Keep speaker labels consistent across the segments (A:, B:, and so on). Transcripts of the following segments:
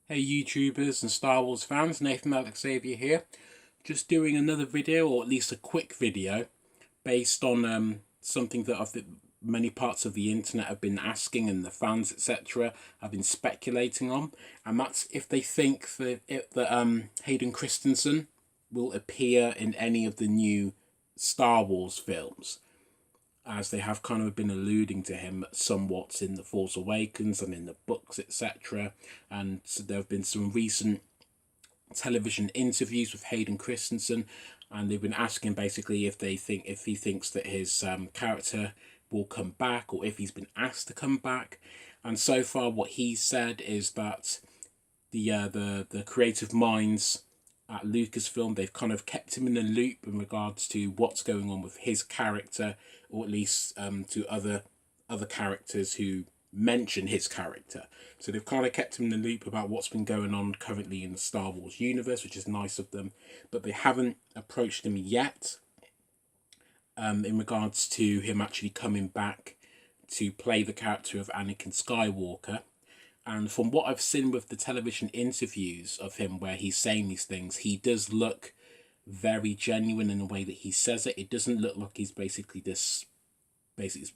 A: Hey YouTubers and Star Wars fans, Nathan Xavier here. Just doing another video, or at least a quick video, based on something that many parts of the internet have been asking, and the fans etc. have been speculating on, and that's if they think that Hayden Christensen will appear in any of the new Star Wars films, as they have kind of been alluding to him somewhat in The Force Awakens and in the books, etc. And so there have been some recent television interviews with Hayden Christensen, and they've been asking basically if he thinks that his character will come back, or if he's been asked to come back. And so far, what he's said is that the creative minds at Lucasfilm, they've kind of kept him in the loop in regards to what's going on with his character, or at least to other characters who mention his character. So they've kind of kept him in the loop about what's been going on currently in the Star Wars universe, which is nice of them. But they haven't approached him yet in regards to him actually coming back to play the character of Anakin Skywalker. And from what I've seen with the television interviews of him where he's saying these things, he does look very genuine in the way that he says it. It doesn't look like he's basically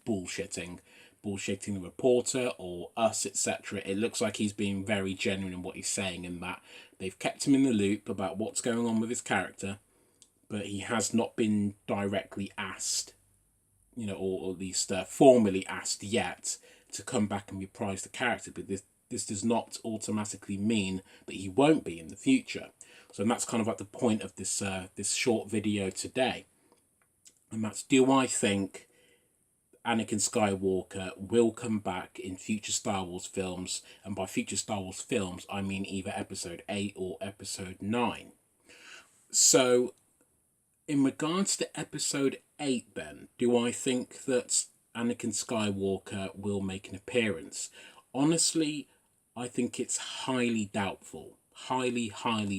A: bullshitting the reporter or us, etc. It looks like he's being very genuine in what he's saying, and that they've kept him in the loop about what's going on with his character, but he has not been directly asked, or at least formally asked yet, to come back and reprise the character. But this does not automatically mean that he won't be in the future. So that's kind of like the point of this short video today. And that's, do I think Anakin Skywalker will come back in future Star Wars films? And by future Star Wars films, I mean either Episode 8 or Episode 9. So, in regards to Episode 8 then, do I think that Anakin Skywalker will make an appearance? Honestly, I think it's highly doubtful. Highly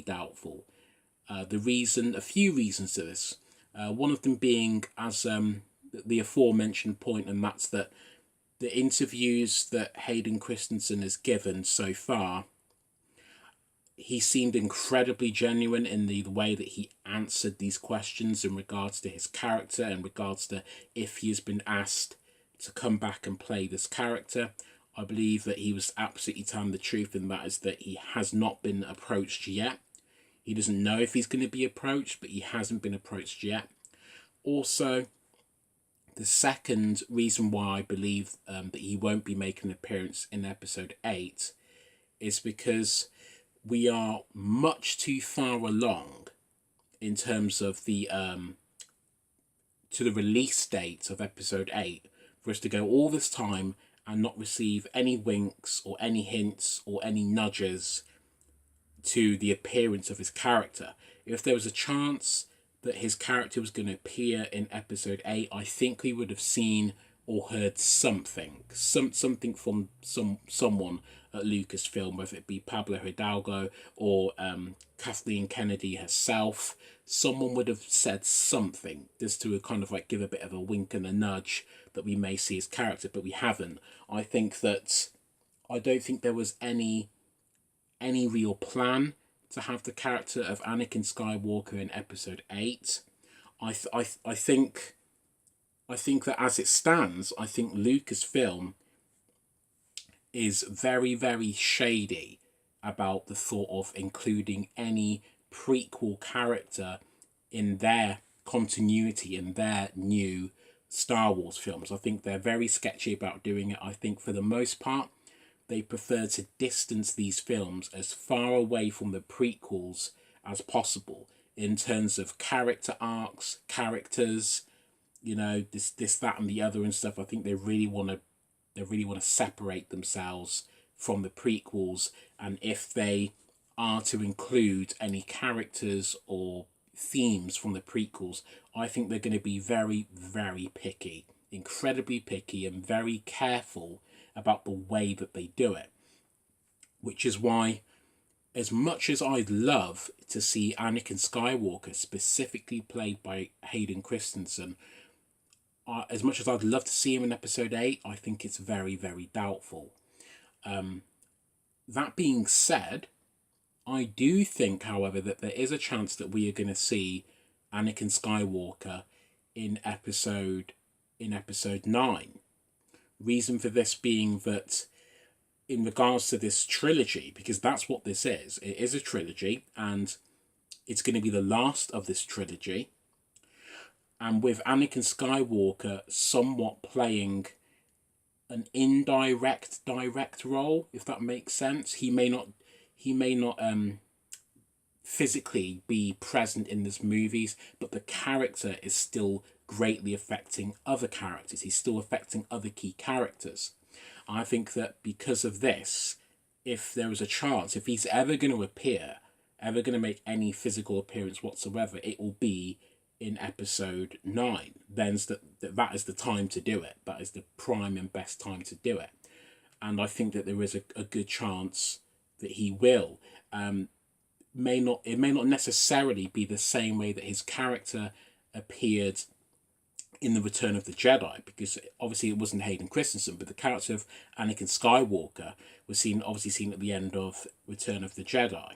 A: doubtful. A few reasons to this. One of them being, as the aforementioned point, and that's that the interviews that Hayden Christensen has given so far, he seemed incredibly genuine in the way that he answered these questions in regards to his character, in regards to if he has been asked to come back and play this character. I believe that he was absolutely telling the truth, and that is that he has not been approached yet. He doesn't know if he's going to be approached, but he hasn't been approached yet. Also, the second reason why I believe that he won't be making an appearance in Episode 8 is because we are much too far along in terms of the to the release date of Episode 8 for us to go all this time and not receive any winks or any hints or any nudges to the appearance of his character. If there was a chance that his character was going to appear in Episode 8, I think we would have seen or heard something from someone at Lucasfilm, whether it be Pablo Hidalgo or Kathleen Kennedy herself. Someone would have said something just to kind of like give a bit of a wink and a nudge that we may see his character, but we haven't. I don't think there was any real plan to have the character of Anakin Skywalker in Episode 8. I think that as it stands, I think Lucasfilm is very, very shady about the thought of including any prequel character in their continuity, in their new Star Wars films. I think they're very sketchy about doing it. I think for the most part, they prefer to distance these films as far away from the prequels as possible in terms of character arcs, characters, this, that, and the other and stuff. I think they really want to separate themselves from the prequels, and if they are to include any characters or themes from the prequels, I think they're going to be very, very picky, incredibly picky, and very careful about the way that they do it. Which is why, as much as I'd love to see Anakin Skywalker specifically played by Hayden Christensen, as much as I'd love to see him in Episode 8, I think it's very, very doubtful. That being said, I do think, however, that there is a chance that we are going to see Anakin Skywalker in episode 9. Reason for this being that in regards to this trilogy, because that's what this is, it is a trilogy, and it's going to be the last of this trilogy. And with Anakin Skywalker somewhat playing an indirect direct role, if that makes sense. He may not physically be present in these movies, but the character is still greatly affecting other characters. He's still affecting other key characters. I think that because of this, if there is a chance, if he's ever going to appear, ever going to make any physical appearance whatsoever, it will be in episode 9. Then that is the time to do it. That is the prime and best time to do it. And I think that there is a good chance that he will. It may not necessarily be the same way that his character appeared in the Return of the Jedi, because obviously it wasn't Hayden Christensen, but the character of Anakin Skywalker was seen at the end of Return of the Jedi.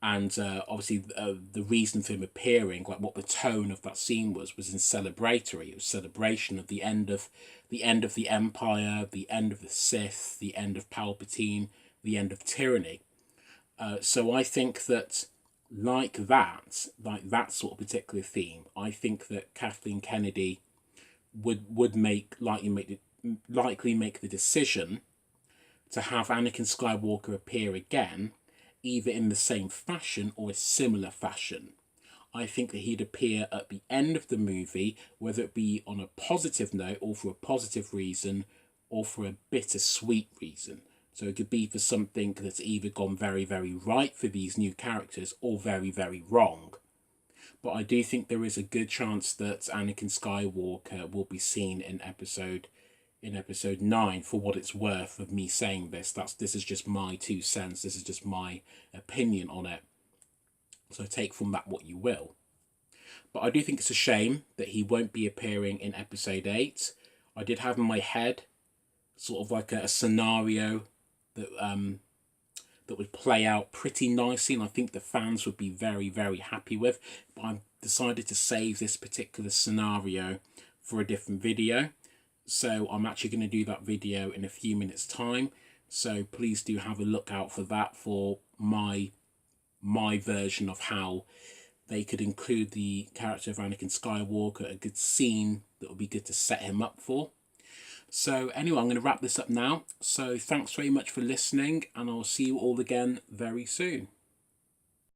A: And obviously the reason for him appearing, like what the tone of that scene was in celebratory. It was celebration of the end of the Empire, the end of the Sith, the end of Palpatine, the end of tyranny. So I think that like that sort of particular theme, I think that Kathleen Kennedy would likely make the decision to have Anakin Skywalker appear again, either in the same fashion or a similar fashion. I think that he'd appear at the end of the movie, whether it be on a positive note or for a positive reason or for a bittersweet reason. So it could be for something that's either gone very, very right for these new characters or very, very wrong. But I do think there is a good chance that Anakin Skywalker will be seen in episode 9. For what it's worth of me saying this, this is just my 2 cents. This is just my opinion on it. So take from that what you will. But I do think it's a shame that he won't be appearing in episode 8. I did have in my head sort of like a scenario that would play out pretty nicely, and I think the fans would be very, very happy with. But I've decided to save this particular scenario for a different video. So I'm actually going to do that video in a few minutes' time. So please do have a look out for that, for my version of how they could include the character of Anakin Skywalker, a good scene that would be good to set him up for. So anyway, I'm going to wrap this up now. So thanks very much for listening, and I'll see you all again very soon.